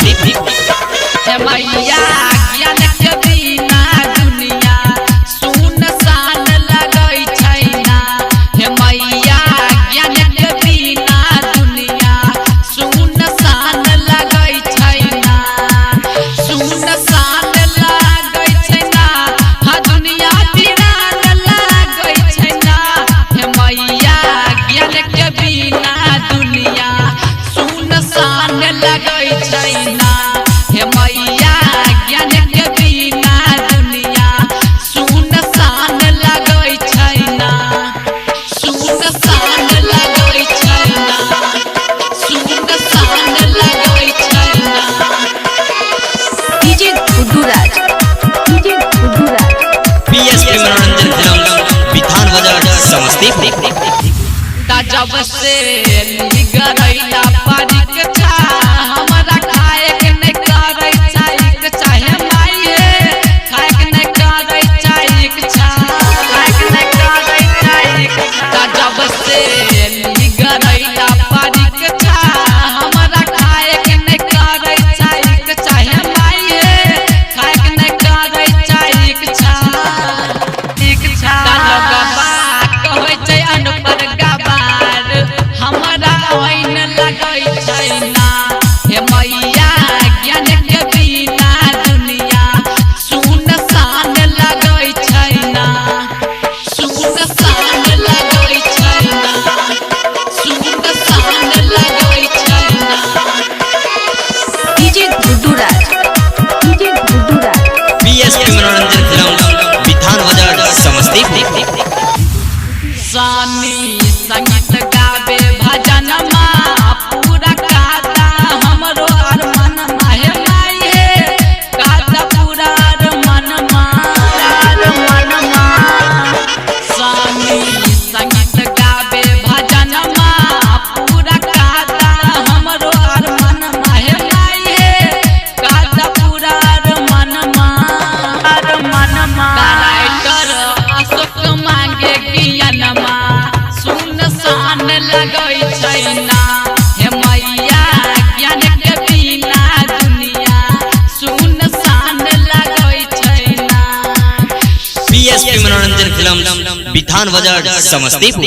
समस्तीपुर। मैया ज्ञान के बिना दुनिया सुनसान लगै छै ना। हे मैया ज्ञान के बिना दुनिया सुनसान लगै छै ना। सुनसान लगै छै ना, हा दुनिया वीरान लगै छै ना। हे मैया ज्ञान के बिना दुनिया सुनसान लगै छै ना। हे मैया ज्ञान के बिना दुनिया सुनसान लगै छै ना। सुनसान लगै छै ना, सुनसान लगै छै ना। डीजे गुड्डू राज, डीजे गुड्डू राज। पीएसपी मनोरंजन फिल्म विधान बाजार समस्तीपुर। जब से निगरैला परीक्षा हमरा खाए के नहीं करे चाहिए चाहे माये खाए के नहीं करे चाहिए खाए के नहीं करे चाहिए। जब से निगरैला परीक्षा हमरा खाए के नहीं करे चाहिए चाहे माये खाए के नहीं करे चाहिए कहै छै अनपर गवार हमरा ओइन लगै छै ना। हे मैया ज्ञान के बिना दुनिया सुनसान लगै छै ना। सुनसान लगै छै ना, सुनसान लगै छै ना। डीजे गुड्डू राज, डीजे गुड्डू राज। पीएसपी मनोरंजन फिल्म विधान बाजार समस्तीपुर। सानी संगीत गावे भजन पूरा काता हमरो अरमान हे माये काता पूरा अरमान सानी संगीत गावे भजन पूरा काता हमरो अरमान हे माये काता पूरा अरमान डायरेक्टर अशोक मांगे ज्ञानमा सुनसान लगै छै ना। हे मैया ज्ञान के बिना दुनिया सुनसान लगै छै ना। पीएसपी मनोरंजन फिल्म विधान बाजार समस्तीपुर।